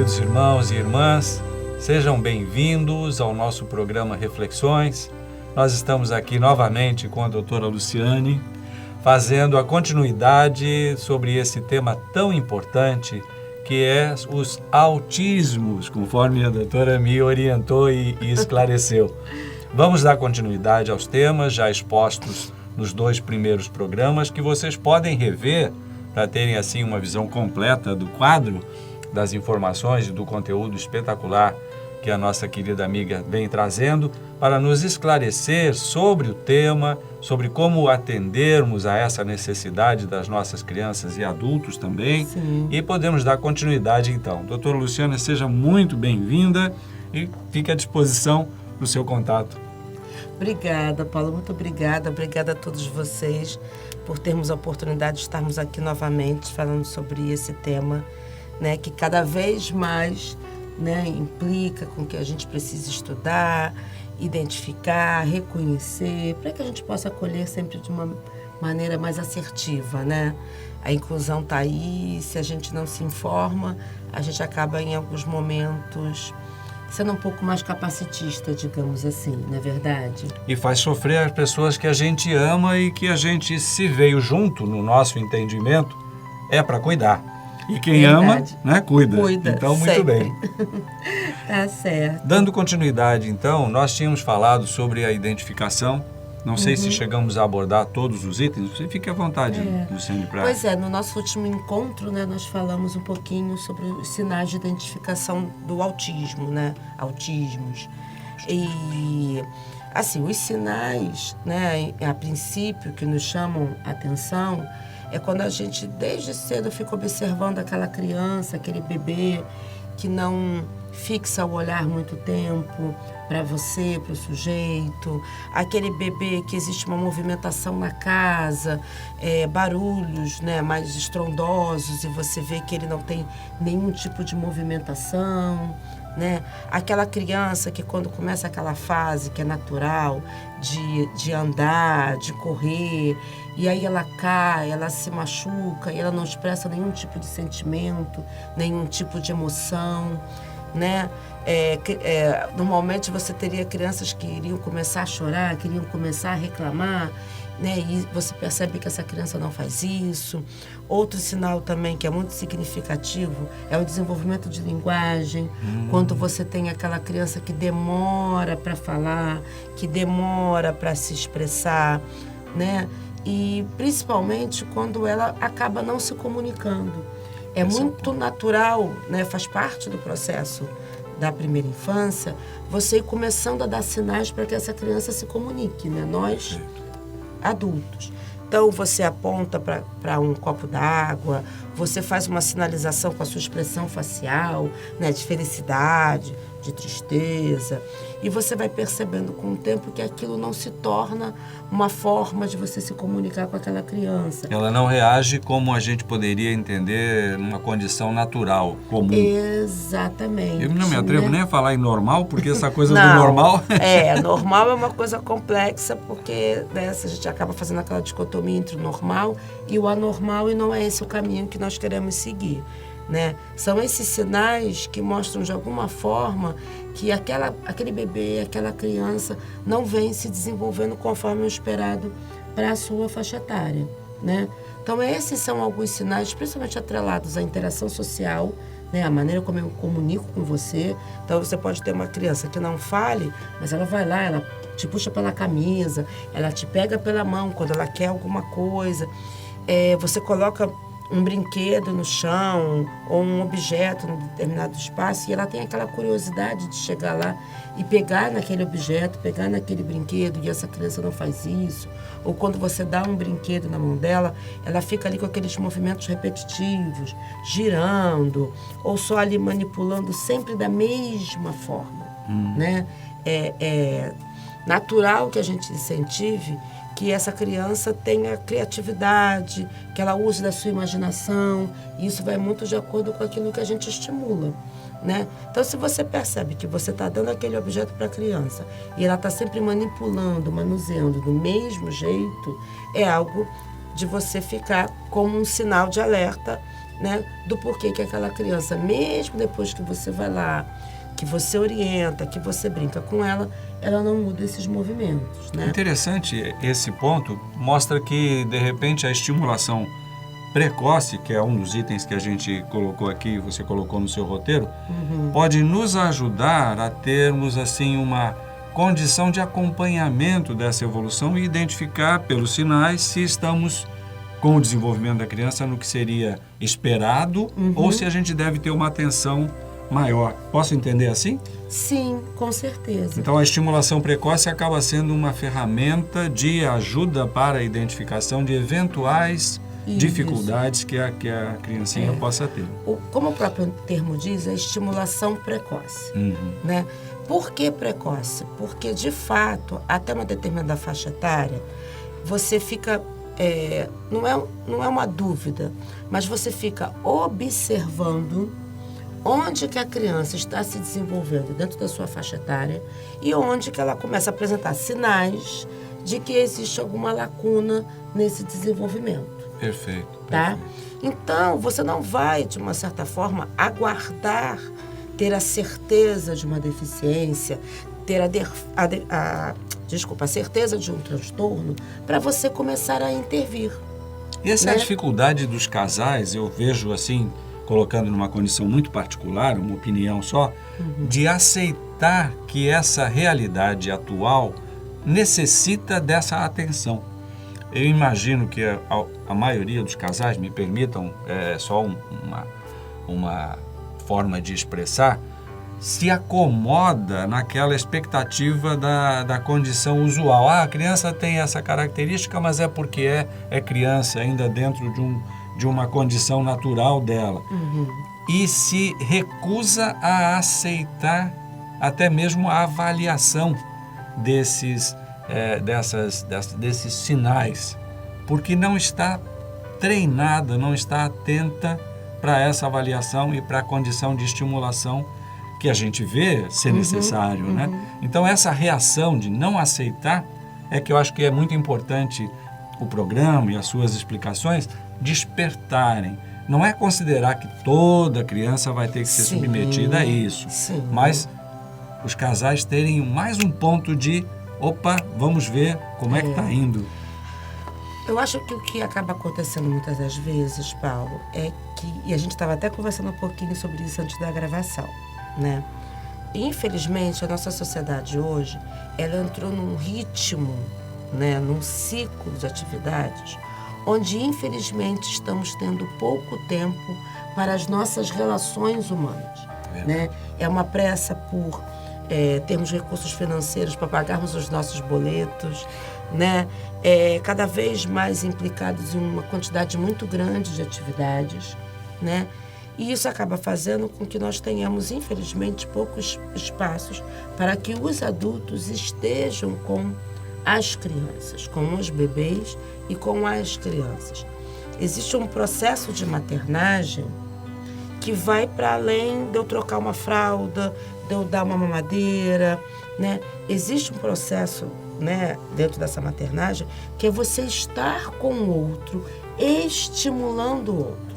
queridos irmãos e irmãs, sejam bem-vindos ao nosso programa Reflexões. Nós estamos aqui novamente com a doutora Luciane, fazendo a continuidade sobre esse tema tão importante que é os autismos, conforme a doutora me orientou e esclareceu. Vamos dar continuidade aos temas já expostos nos 2 primeiros programas, que vocês podem rever para terem assim uma visão completa do quadro, das informações e do conteúdo espetacular que a nossa querida amiga vem trazendo para nos esclarecer sobre o tema, sobre como atendermos a essa necessidade das nossas crianças e adultos também. Sim. E podemos dar continuidade então. Doutora Luciana, seja muito bem-vinda e fique à disposição do seu contato. Obrigada, Paulo, muito obrigada. Obrigada a todos vocês por termos a oportunidade de estarmos aqui novamente falando sobre esse tema, né, que cada vez mais, né, implica com que a gente precisa estudar, identificar, reconhecer, para que a gente possa acolher sempre de uma maneira mais assertiva, né? A inclusão está aí, se a gente não se informa, a gente acaba em alguns momentos sendo um pouco mais capacitista, digamos assim, não é verdade? E faz sofrer as pessoas que a gente ama e que a gente se veio junto no nosso entendimento, é para cuidar. E quem Verdade. ama, né, cuida. Então, muito sempre. bem. Tá certo. Dando continuidade, então, nós tínhamos falado sobre a identificação. Não sei se chegamos a abordar todos os itens. Você fique à vontade, Luciane, para... Pois é, no nosso último encontro, né, nós falamos um pouquinho sobre os sinais de identificação do autismo, né? Autismos. E, assim, os sinais, né, a princípio, que nos chamam a atenção, é quando a gente, desde cedo, fica observando aquela criança, aquele bebê que não fixa o olhar muito tempo para você, para o sujeito, aquele bebê que existe uma movimentação na casa, barulhos, né, mais estrondosos, e você vê que ele não tem nenhum tipo de movimentação, né? Aquela criança que quando começa aquela fase que é natural de andar, de correr, e aí ela cai, ela se machuca, e ela não expressa nenhum tipo de sentimento, nenhum tipo de emoção, né? Normalmente você teria crianças que iriam começar a chorar, que iriam começar a reclamar, né? E você percebe que essa criança não faz isso. Outro sinal também que é muito significativo é o desenvolvimento de linguagem. Quando você tem aquela criança que demora para falar, que demora para se expressar, né? E principalmente quando ela acaba não se comunicando. É muito natural, né? Faz parte do processo da primeira infância, você ir começando a dar sinais para que essa criança se comunique, né? Nós, adultos. Então, você aponta para um copo d'água, você faz uma sinalização com a sua expressão facial, né? De felicidade, de tristeza, e você vai percebendo com o tempo que aquilo não se torna uma forma de você se comunicar com aquela criança. Ela não reage como a gente poderia entender numa condição natural, comum. Exatamente. Eu não me atrevo nem a falar em normal, porque essa coisa não, do normal... Normal é uma coisa complexa, porque, né, a gente acaba fazendo aquela dicotomia entre o normal e o anormal, e não é esse o caminho que nós queremos seguir, né? São esses sinais que mostram de alguma forma que aquele bebê, aquela criança não vem se desenvolvendo conforme o esperado para a sua faixa etária, né? Então esses são alguns sinais, principalmente atrelados à interação social, né? A maneira como eu comunico com você. Então você pode ter uma criança que não fale, mas ela vai lá, ela te puxa pela camisa, ela te pega pela mão quando ela quer alguma coisa. Você coloca um brinquedo no chão ou um objeto em determinado espaço e ela tem aquela curiosidade de chegar lá e pegar naquele objeto, pegar naquele brinquedo, e essa criança não faz isso. Ou quando você dá um brinquedo na mão dela, ela fica ali com aqueles movimentos repetitivos, girando, ou só ali manipulando sempre da mesma forma, né? É natural que a gente incentive que essa criança tenha criatividade, que ela use da sua imaginação, e isso vai muito de acordo com aquilo que a gente estimula, né? Então, se você percebe que você está dando aquele objeto para a criança e ela está sempre manipulando, manuseando do mesmo jeito, é algo de você ficar como um sinal de alerta né, do porquê que aquela criança, mesmo depois que você vai lá, que você orienta, que você brinca com ela, ela não muda esses movimentos, né? Interessante esse ponto, mostra que, de repente, a estimulação precoce, que é um dos itens que a gente colocou aqui, você colocou no seu roteiro, pode nos ajudar a termos, assim, uma condição de acompanhamento dessa evolução e identificar pelos sinais se estamos com o desenvolvimento da criança no que seria esperado ou se a gente deve ter uma atenção maior. Posso entender assim? Sim, com certeza. Então, a estimulação precoce acaba sendo uma ferramenta de ajuda para a identificação de eventuais dificuldades que a criancinha possa ter. Como o próprio termo diz, é estimulação precoce, né? Por que precoce? Porque, de fato, até uma determinada faixa etária, você fica... não é uma dúvida, mas você fica observando onde que a criança está se desenvolvendo dentro da sua faixa etária e onde que ela começa a apresentar sinais de que existe alguma lacuna nesse desenvolvimento. Perfeito. Tá? Então, você não vai, de uma certa forma, aguardar ter a certeza de uma deficiência, ter a certeza de um transtorno para você começar a intervir. E essa é a dificuldade dos casais, eu vejo assim, colocando numa condição muito particular, uma opinião só, de aceitar que essa realidade atual necessita dessa atenção. Eu imagino que a maioria dos casais, me permitam, só uma forma de expressar, se acomoda naquela expectativa da condição usual. A criança tem essa característica, mas é porque é criança, ainda dentro de uma condição natural dela. E se recusa a aceitar até mesmo a avaliação desses sinais, porque não está treinada, não está atenta para essa avaliação e para a condição de estimulação que a gente vê ser necessário, né? Então, essa reação de não aceitar é que eu acho que é muito importante o programa e as suas explicações despertarem. Não é considerar que toda criança vai ter que ser submetida a isso, mas os casais terem mais um ponto de opa, vamos ver como é que está indo. Eu acho que o que acaba acontecendo muitas das vezes, Paulo, é que, e a gente estava até conversando um pouquinho sobre isso antes da gravação, né? Infelizmente, a nossa sociedade hoje, ela entrou num ritmo, né, num ciclo de atividades, onde, infelizmente, estamos tendo pouco tempo para as nossas relações humanas, né? É uma pressa por termos recursos financeiros para pagarmos os nossos boletos, né? Cada vez mais implicados em uma quantidade muito grande de atividades, né? E isso acaba fazendo com que nós tenhamos, infelizmente, poucos espaços para que os adultos estejam com as crianças, com os bebês e com as crianças. Existe um processo de maternagem que vai para além de eu trocar uma fralda, de eu dar uma mamadeira, né? Existe um processo, né, dentro dessa maternagem, que é você estar com o outro, estimulando o outro,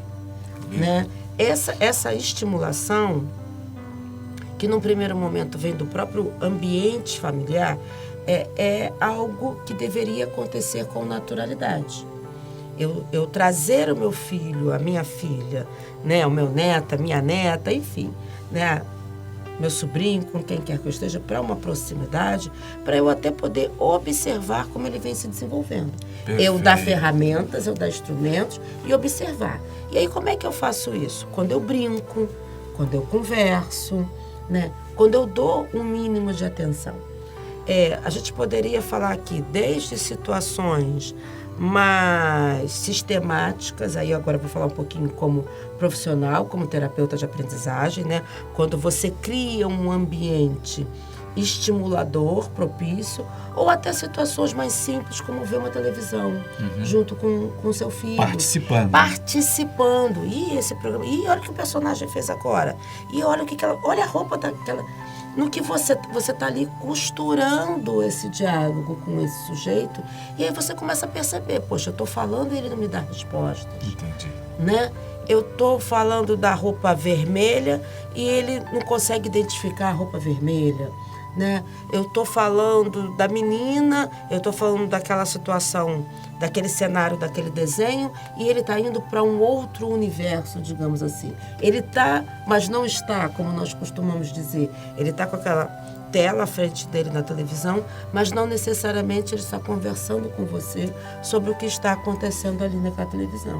né? Essa estimulação, que num primeiro momento vem do próprio ambiente familiar, é algo que deveria acontecer com naturalidade. Eu trazer o meu filho, a minha filha, né, o meu neto, a minha neta, enfim, né, meu sobrinho, com quem quer que eu esteja, para uma proximidade, para eu até poder observar como ele vem se desenvolvendo. Perfeito. Eu dar ferramentas, eu dar instrumentos e observar. E aí, como é que eu faço isso? Quando eu brinco, quando eu converso, né, quando eu dou um mínimo de atenção. A gente poderia falar aqui desde situações mais sistemáticas, aí agora eu vou falar um pouquinho como profissional, como terapeuta de aprendizagem, né? Quando você cria um ambiente estimulador, propício, ou até situações mais simples, como ver uma televisão junto com seu filho. Participando. E esse programa, e olha o que o personagem fez agora. E olha olha a roupa daquela. no que você está ali costurando esse diálogo com esse sujeito, e aí você começa a perceber, poxa, eu estou falando e ele não me dá resposta. Entendi. Né? Eu estou falando da roupa vermelha e ele não consegue identificar a roupa vermelha. Né? Eu estou falando da menina, eu estou falando daquela situação, daquele cenário, daquele desenho, e ele está indo para um outro universo, digamos assim. Ele está, mas não está, como nós costumamos dizer. Ele está com aquela tela à frente dele na televisão, mas não necessariamente ele está conversando com você sobre o que está acontecendo ali naquela televisão.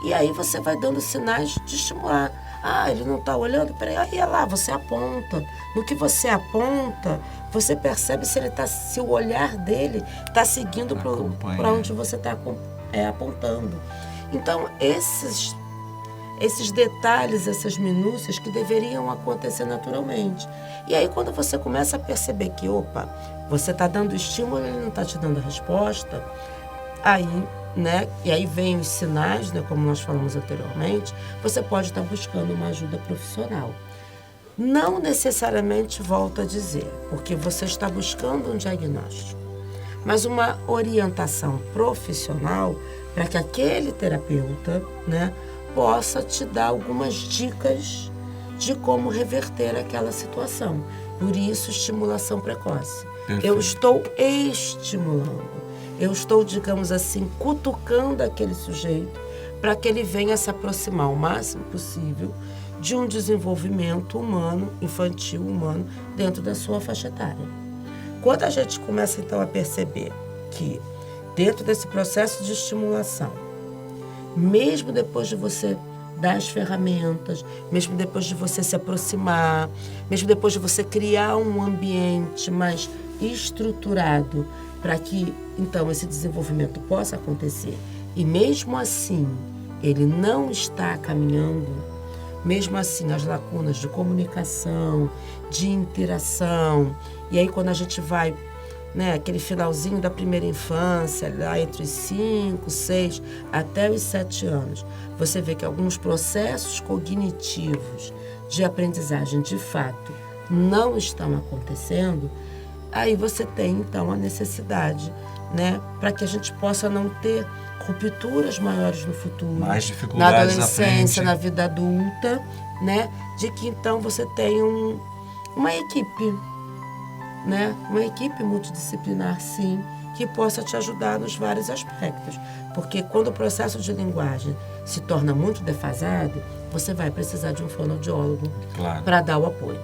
E aí você vai dando sinais de estimular. Ah, ele não está olhando, peraí, aí lá, você aponta. No que você aponta, você percebe se o olhar dele está seguindo para onde você está apontando. Então, esses detalhes, essas minúcias que deveriam acontecer naturalmente. E aí, quando você começa a perceber que, opa, você está dando estímulo e ele não está te dando a resposta, aí... Né? E aí vem os sinais, né, como nós falamos anteriormente, você pode estar buscando uma ajuda profissional. Não necessariamente, volto a dizer, porque você está buscando um diagnóstico, mas uma orientação profissional para que aquele terapeuta, né, possa te dar algumas dicas de como reverter aquela situação. Por isso, estimulação precoce. Perfeito. Eu estou estimulando. Eu estou, digamos assim, cutucando aquele sujeito para que ele venha se aproximar o máximo possível de um desenvolvimento humano, infantil humano, dentro da sua faixa etária. Quando a gente começa, então, a perceber que, dentro desse processo de estimulação, mesmo depois de você dar as ferramentas, mesmo depois de você se aproximar, mesmo depois de você criar um ambiente mais estruturado para que, então, esse desenvolvimento possa acontecer, e mesmo assim ele não está caminhando, mesmo assim as lacunas de comunicação, de interação, e aí quando a gente vai, né, aquele finalzinho da primeira infância, lá entre os 5, 6 até os 7 anos, você vê que alguns processos cognitivos de aprendizagem de fato não estão acontecendo. Aí você tem, então, a necessidade, né, para que a gente possa não ter rupturas maiores no futuro, mais dificuldades na adolescência, na vida adulta, né, de que, então, você tem uma equipe, né, uma equipe multidisciplinar, sim, que possa te ajudar nos vários aspectos. Porque quando o processo de linguagem se torna muito defasado, você vai precisar de um fonoaudiólogo para dar o apoio.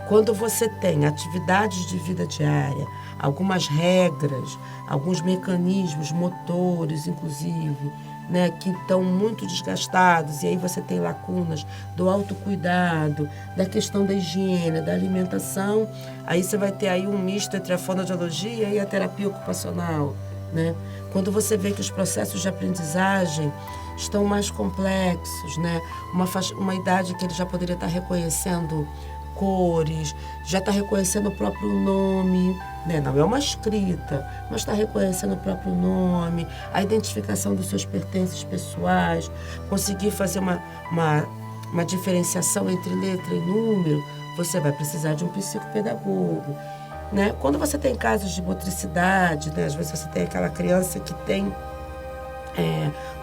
Quando você tem atividades de vida diária, algumas regras, alguns mecanismos motores, inclusive, né, que estão muito desgastados, e aí você tem lacunas do autocuidado, da questão da higiene, da alimentação, aí você vai ter aí um misto entre a fonoaudiologia e a terapia ocupacional, né? Quando você vê que os processos de aprendizagem estão mais complexos, né? Uma idade que ele já poderia estar reconhecendo cores, já está reconhecendo o próprio nome, né? Não é uma escrita, mas está reconhecendo o próprio nome, a identificação dos seus pertences pessoais, conseguir fazer uma diferenciação entre letra e número, você vai precisar de um psicopedagogo, né? Quando você tem casos de motricidade, né? Às vezes você tem aquela criança que tem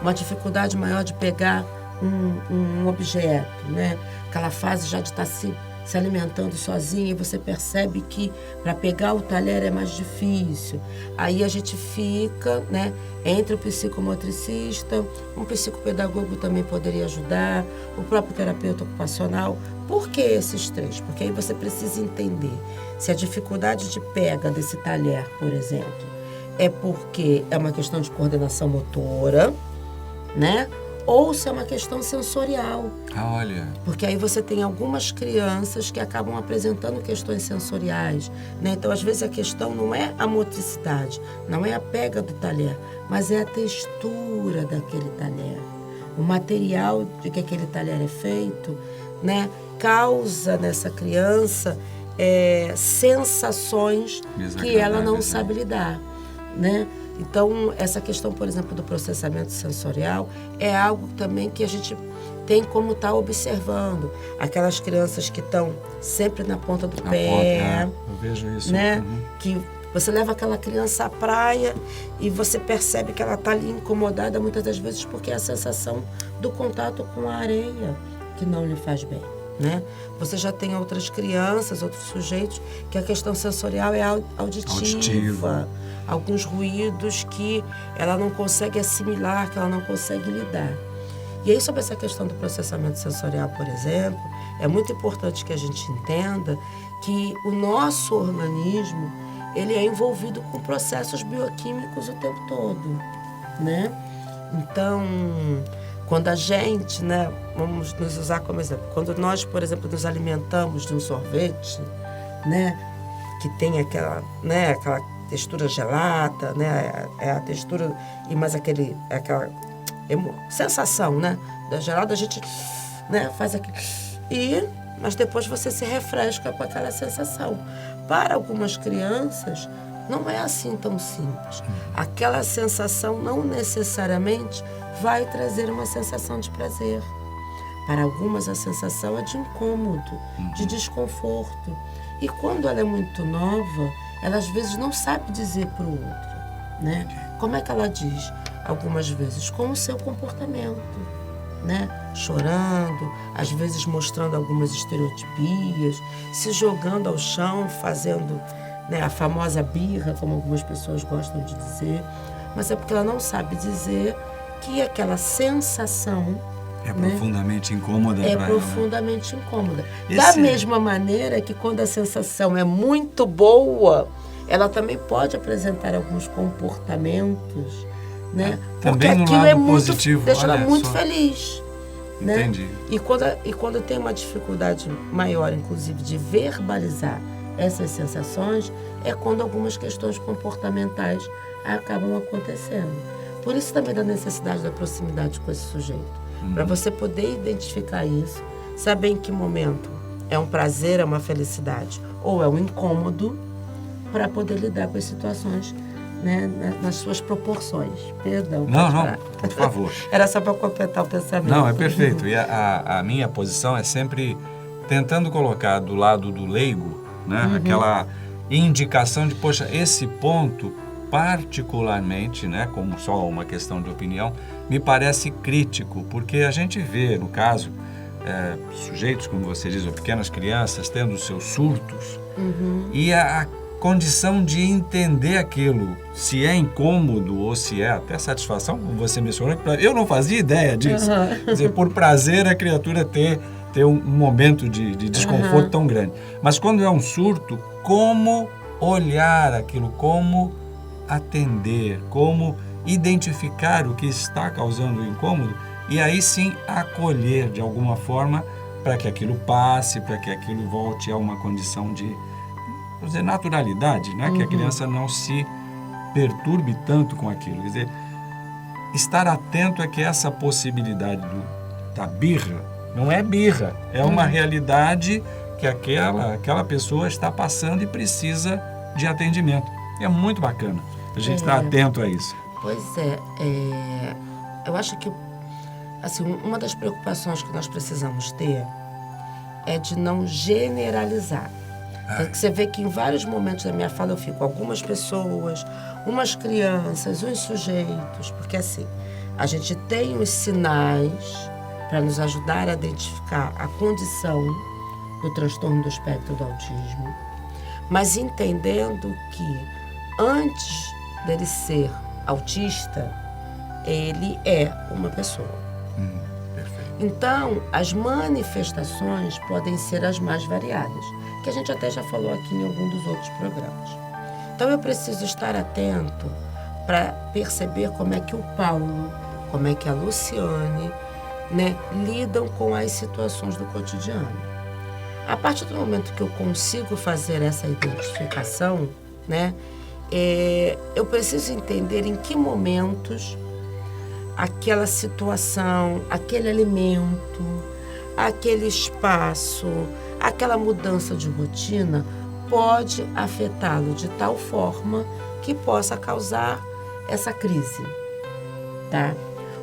uma dificuldade maior de pegar um objeto, né? Aquela fase já de estar se alimentando sozinha, e você percebe que para pegar o talher é mais difícil. Aí a gente fica, né, entre o psicomotricista, um psicopedagogo também poderia ajudar, o próprio terapeuta ocupacional. Por que esses três? Porque aí você precisa entender se a dificuldade de pega desse talher, por exemplo, é porque é uma questão de coordenação motora, né? Ou se é uma questão sensorial. Olha. Porque aí você tem algumas crianças que acabam apresentando questões sensoriais, né? Então, às vezes, a questão não é a motricidade, não é a pega do talher, mas é a textura daquele talher. O material de que aquele talher é feito, né, causa nessa criança sensações que ela não sabe lidar, né? Então, essa questão, por exemplo, do processamento sensorial é algo também que a gente tem como estar observando aquelas crianças que estão sempre na ponta do pé. Eu vejo isso. Né? Que você leva aquela criança à praia e você percebe que ela está ali incomodada muitas das vezes porque é a sensação do contato com a areia que não lhe faz bem. Né? Você já tem outras crianças, outros sujeitos, que a questão sensorial é auditiva. Alguns ruídos que ela não consegue assimilar, que ela não consegue lidar. E aí, sobre essa questão do processamento sensorial, por exemplo, é muito importante que a gente entenda que o nosso organismo, ele é envolvido com processos bioquímicos o tempo todo, né? Então, quando a gente, né, vamos nos usar como exemplo, quando nós, por exemplo, nos alimentamos de um sorvete, né, que tem aquela textura gelada, né, é a textura e mais aquela sensação, né, da gelada, a gente, né, faz aquilo mas depois você se refresca com aquela sensação. Para algumas crianças não é assim tão simples. Aquela sensação não necessariamente vai trazer uma sensação de prazer. Para algumas, a sensação é de incômodo, de desconforto. E quando ela é muito nova, ela às vezes não sabe dizer para o outro, né? Como é que ela diz? Algumas vezes com o seu comportamento, né? Chorando, às vezes mostrando algumas estereotipias, se jogando ao chão, fazendo, né, a famosa birra, como algumas pessoas gostam de dizer. Mas é porque ela não sabe dizer que aquela sensação é profundamente incômoda. É profundamente incômoda. Da mesma maneira que quando a sensação é muito boa, ela também pode apresentar alguns comportamentos, né? Porque aquilo é muito positivo, deixa ela muito feliz. Entendi. Né? E quando tem uma dificuldade maior, inclusive, de verbalizar essas sensações, é quando algumas questões comportamentais acabam acontecendo. Por isso também da necessidade da proximidade com esse sujeito. Para você poder identificar isso, saber em que momento é um prazer, é uma felicidade ou é um incômodo, para poder lidar com as situações, né, nas suas proporções. Perdão. Não, por favor. Era só para completar o pensamento. Não, é perfeito. E a minha posição é sempre tentando colocar do lado do leigo, né, aquela indicação de, poxa, esse ponto particularmente, né, como só uma questão de opinião, me parece crítico, porque a gente vê, no caso, sujeitos, como você diz, ou pequenas crianças, tendo seus surtos, e a condição de entender aquilo, se é incômodo ou se é até satisfação, como você mencionou, eu não fazia ideia disso. Quer dizer, por prazer a criatura ter um momento de desconforto tão grande. Mas quando é um surto, como olhar aquilo, como atender, como identificar o que está causando o incômodo e aí sim acolher de alguma forma para que aquilo passe, para que aquilo volte a uma condição de, vamos dizer, naturalidade, né? Que a criança não se perturbe tanto com aquilo. Quer dizer, estar atento é que essa possibilidade da birra não é birra, é uma realidade que aquela pessoa está passando e precisa de atendimento. É muito bacana a gente estar atento a isso. Pois eu acho que assim, uma das preocupações que nós precisamos ter é de não generalizar. Porque você vê que em vários momentos da minha fala eu fico algumas pessoas, umas crianças, uns sujeitos, porque assim, a gente tem os sinais para nos ajudar a identificar a condição do transtorno do espectro do autismo, mas entendendo que antes dele ser autista, ele é uma pessoa. Perfeito. Então, as manifestações podem ser as mais variadas, que a gente até já falou aqui em algum dos outros programas. Então, eu preciso estar atento para perceber como é que o Paulo, como é que a Luciane, né, lidam com as situações do cotidiano. A partir do momento que eu consigo fazer essa identificação, né, eu preciso entender em que momentos aquela situação, aquele alimento, aquele espaço, aquela mudança de rotina pode afetá-lo de tal forma que possa causar essa crise, tá?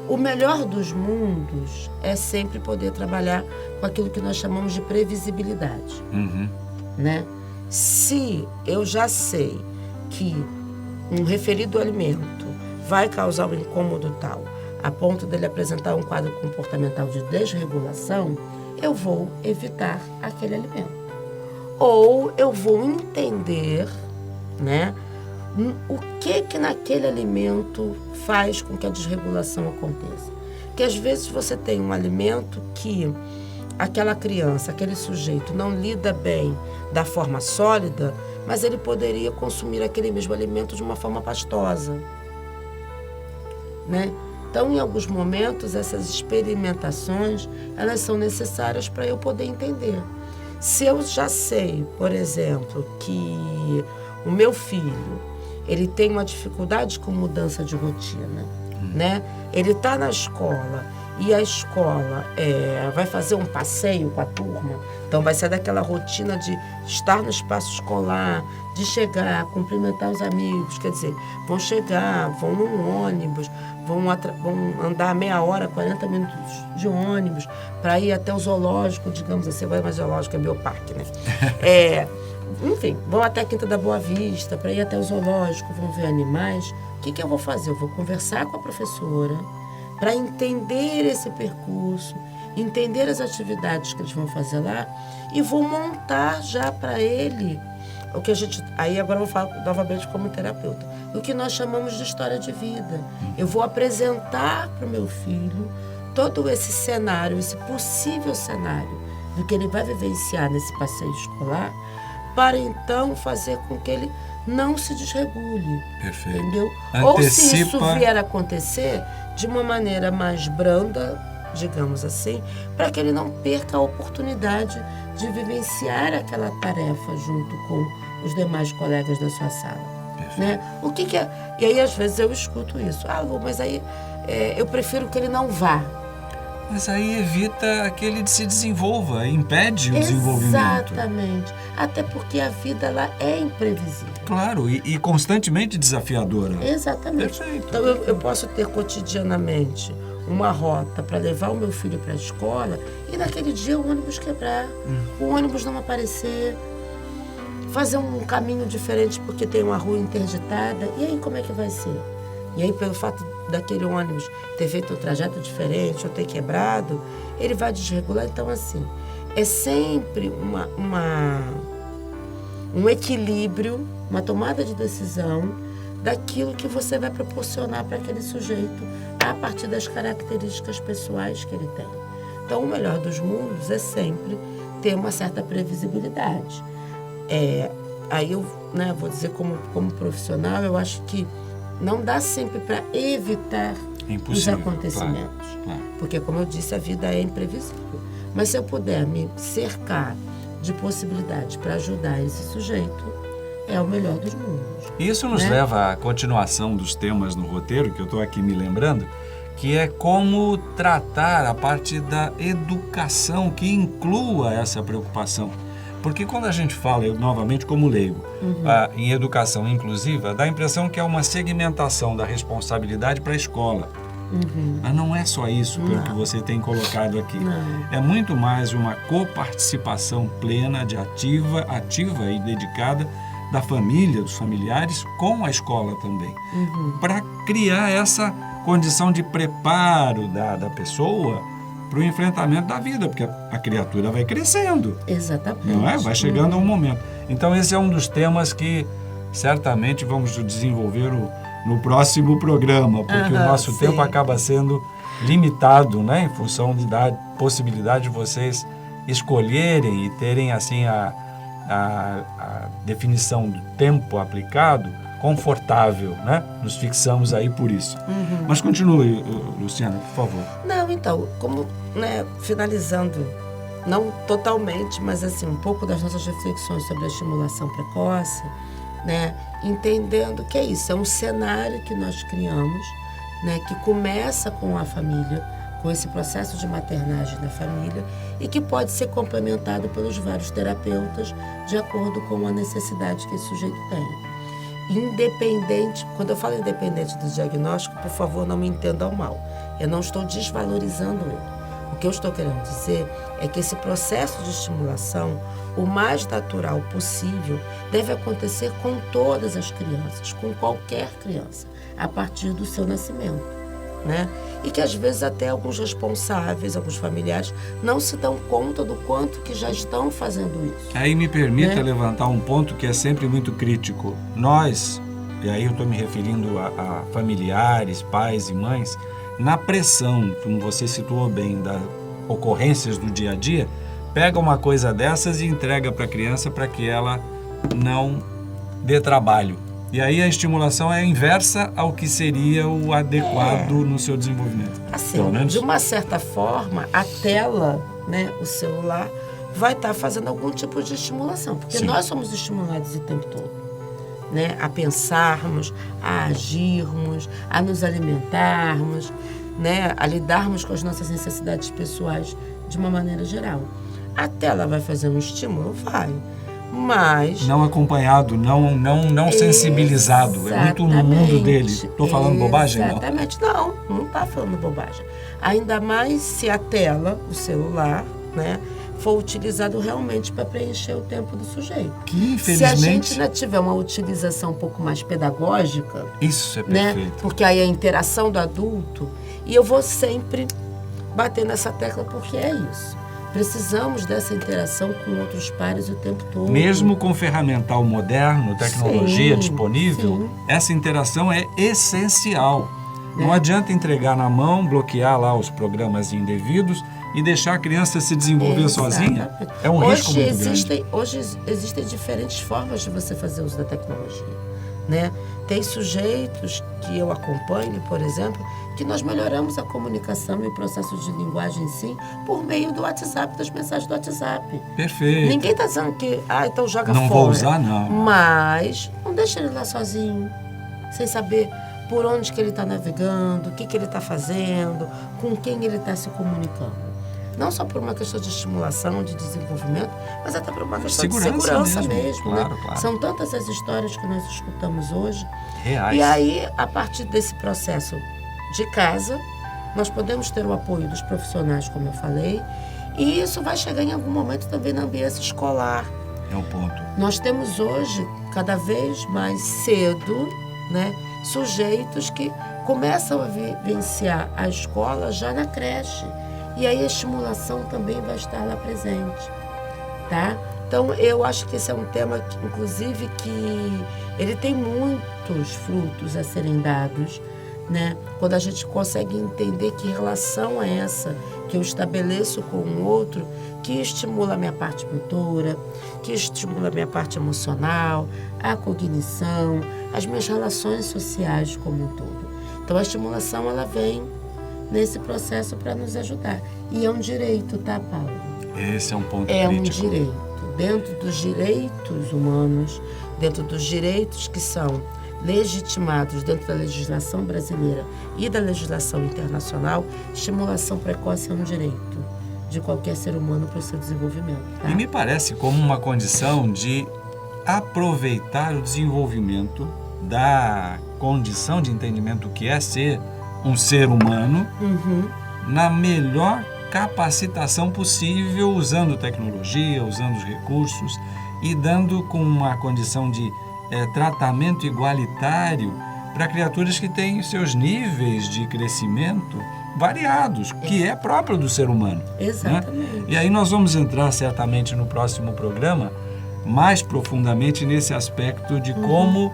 O melhor dos mundos é sempre poder trabalhar com aquilo que nós chamamos de previsibilidade, né? Se eu já sei que um referido alimento vai causar um incômodo tal, a ponto dele apresentar um quadro comportamental de desregulação, eu vou evitar aquele alimento. Ou eu vou entender, né, o que naquele alimento faz com que a desregulação aconteça. Porque às vezes você tem um alimento que aquela criança, aquele sujeito não lida bem da forma sólida, mas ele poderia consumir aquele mesmo alimento de uma forma pastosa, né? Então, em alguns momentos, essas experimentações, elas são necessárias para eu poder entender. Se eu já sei, por exemplo, que o meu filho, ele tem uma dificuldade com mudança de rotina, né? Ele está na escola e a escola vai fazer um passeio com a turma, então vai ser daquela rotina de estar no espaço escolar, de chegar, cumprimentar os amigos, quer dizer, vão chegar, vão num ônibus, vão andar meia hora, 40 minutos de ônibus para ir até o zoológico, digamos assim, vai mais zoológico, é bioparque, né? Enfim, vão até a Quinta da Boa Vista para ir até o zoológico, vão ver animais. O que eu vou fazer? Eu vou conversar com a professora para entender esse percurso, entender as atividades que eles vão fazer lá e vou montar já para ele o que a gente... Aí agora eu vou falar novamente como terapeuta. O que nós chamamos de história de vida. Eu vou apresentar para o meu filho todo esse cenário, esse possível cenário do que ele vai vivenciar nesse passeio escolar, para então fazer com que ele não se desregule. Perfeito. Entendeu? Antecipa... Ou se isso vier a acontecer de uma maneira mais branda, digamos assim, para que ele não perca a oportunidade de vivenciar aquela tarefa junto com os demais colegas da sua sala. Né? O que é? E aí, às vezes, eu escuto isso. Ah, Lu, mas aí eu prefiro que ele não vá. Mas aí evita que ele se desenvolva, impede o desenvolvimento. Exatamente. Até porque a vida ela é imprevisível. Claro, e constantemente desafiadora. Exatamente. Perfeito. Então eu posso ter cotidianamente uma rota para levar o meu filho para a escola e naquele dia o ônibus quebrar, o ônibus não aparecer, fazer um caminho diferente porque tem uma rua interditada. E aí como é que vai ser? E aí, pelo fato daquele ônibus ter feito um trajeto diferente ou ter quebrado, ele vai desregular. Então, assim, é sempre um equilíbrio, uma tomada de decisão daquilo que você vai proporcionar para aquele sujeito a partir das características pessoais que ele tem. Então, o melhor dos mundos é sempre ter uma certa previsibilidade. Aí eu vou dizer como profissional, eu acho que não dá sempre para evitar os acontecimentos. Claro. Porque, como eu disse, a vida é imprevisível. Mas se eu puder me cercar de possibilidades para ajudar esse sujeito, é o melhor dos mundos. Isso nos leva à continuação dos temas no roteiro, que eu estou aqui me lembrando, que é como tratar a parte da educação que inclua essa preocupação. Porque quando a gente fala, eu novamente como leigo, em educação inclusiva, dá a impressão que é uma segmentação da responsabilidade para a escola. Mas não é só isso, pelo que você tem colocado aqui. Não. É muito mais uma coparticipação plena, ativa e dedicada da família, dos familiares, com a escola também. Para criar essa condição de preparo da pessoa para o enfrentamento da vida, porque a criatura vai crescendo. Exatamente. Não é? Vai chegando a um momento. Então, esse é um dos temas que certamente vamos desenvolver no próximo programa, porque o nosso tempo acaba sendo limitado, né? Em função da possibilidade de vocês escolherem e terem assim a definição do tempo aplicado confortável, né? Nos fixamos aí por isso. Mas continue, Luciana, por favor. Não, então, como, finalizando, não totalmente, mas assim, um pouco das nossas reflexões sobre a estimulação precoce, entendendo que é isso, é um cenário que nós criamos, que começa com a família, com esse processo de maternagem da família e que pode ser complementado pelos vários terapeutas de acordo com a necessidade que esse sujeito tem. independente, quando eu falo independente do diagnóstico, por favor, não me entendam mal. Eu não estou desvalorizando ele. O que eu estou querendo dizer é que esse processo de estimulação, o mais natural possível, deve acontecer com todas as crianças, com qualquer criança, a partir do seu nascimento, né? E que às vezes até alguns responsáveis, alguns familiares, não se dão conta do quanto que já estão fazendo isso. Aí me permita levantar um ponto que é sempre muito crítico. Nós, e aí eu estou me referindo a familiares, pais e mães, na pressão, como você situou bem, das ocorrências do dia a dia, pega uma coisa dessas e entrega para a criança para que ela não dê trabalho. E aí a estimulação é inversa ao que seria o adequado no seu desenvolvimento. Assim, de uma certa forma, a tela, né, o celular, vai estar fazendo algum tipo de estimulação, porque nós somos estimulados o tempo todo, né, a pensarmos, a agirmos, a nos alimentarmos, né, a lidarmos com as nossas necessidades pessoais de uma maneira geral. A tela vai fazer um estímulo? Vai. Mas... não acompanhado, não sensibilizado. É muito no mundo dele. Estou falando bobagem? Exatamente. Não está falando bobagem. Ainda mais se a tela, o celular, né, for utilizado realmente para preencher o tempo do sujeito. Que, infelizmente... se a gente ainda tiver uma utilização um pouco mais pedagógica... isso é perfeito. Né, porque aí a interação do adulto... E eu vou sempre bater nessa tecla porque é isso. Precisamos dessa interação com outros pares o tempo todo. Mesmo com ferramental moderno, tecnologia disponível, essa interação é essencial. Não adianta entregar na mão, bloquear lá os programas indevidos e deixar a criança se desenvolver sozinha. É um risco muito grande. Hoje existem diferentes formas de você fazer uso da tecnologia, né? Tem sujeitos que eu acompanho, por exemplo, que nós melhoramos a comunicação e o processo de linguagem, sim, por meio do WhatsApp, das mensagens do WhatsApp. Perfeito. Ninguém está dizendo que, então joga fora. Não vou usar, não. Mas não deixa ele lá sozinho, sem saber por onde que ele está navegando, o que ele está fazendo, com quem ele está se comunicando. Não só por uma questão de estimulação, de desenvolvimento, mas até por uma questão de segurança mesmo. Claro, né? Claro. São tantas as histórias que nós escutamos hoje. Reais. E aí, a partir desse processo de casa, nós podemos ter o apoio dos profissionais, como eu falei, e isso vai chegar em algum momento também na ambiência escolar. É o ponto. Nós temos hoje, cada vez mais cedo, né, sujeitos que começam a vivenciar a escola já na creche. E aí a estimulação também vai estar lá presente, tá? Então, eu acho que esse é um tema, que, inclusive, que ele tem muitos frutos a serem dados, né? Quando a gente consegue entender que relação é essa que eu estabeleço com o outro, que estimula a minha parte motora, que estimula a minha parte emocional, a cognição, as minhas relações sociais como um todo. Então, a estimulação, ela vem nesse processo para nos ajudar. E é um direito, tá, Paulo? Esse é um ponto crítico. É um direito. Dentro dos direitos humanos, dentro dos direitos que são legitimados dentro da legislação brasileira e da legislação internacional, estimulação precoce é um direito de qualquer ser humano para o seu desenvolvimento. Tá? E me parece como uma condição de aproveitar o desenvolvimento da condição de entendimento que é ser um ser humano na melhor capacitação possível, usando tecnologia, usando os recursos e dando com uma condição de tratamento igualitário para criaturas que têm seus níveis de crescimento variados, que é próprio do ser humano. Exatamente. Né? E aí nós vamos entrar certamente no próximo programa mais profundamente nesse aspecto de como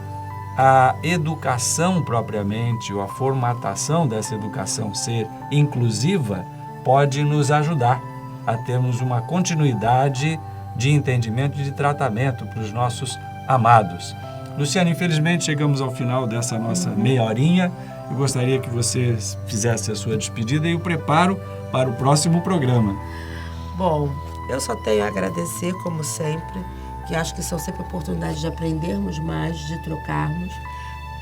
a educação propriamente, ou a formatação dessa educação ser inclusiva, pode nos ajudar a termos uma continuidade de entendimento e de tratamento para os nossos amados. Luciana, infelizmente chegamos ao final dessa nossa meia horinha. Eu gostaria que você fizesse a sua despedida e o preparo para o próximo programa. Bom, eu só tenho a agradecer, como sempre, que acho que são sempre oportunidades de aprendermos mais, de trocarmos,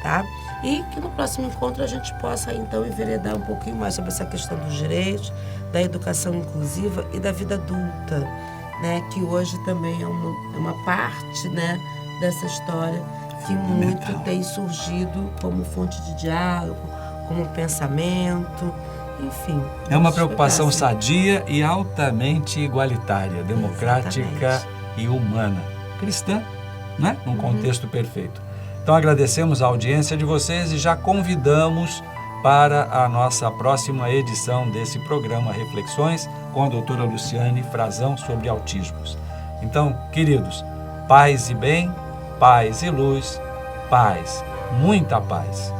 tá? E que no próximo encontro a gente possa, então, enveredar um pouquinho mais sobre essa questão dos direitos, da educação inclusiva e da vida adulta, né? Que hoje também é uma parte, né, dessa história que muito tem surgido como fonte de diálogo, como pensamento, enfim. É uma preocupação sadia e altamente igualitária, democrática e humana, cristã, né? Num contexto perfeito. Então agradecemos a audiência de vocês e já convidamos para a nossa próxima edição desse programa Reflexões com a doutora Luciane Frazão sobre autismos. Então, queridos, paz e bem, paz e luz, paz, muita paz.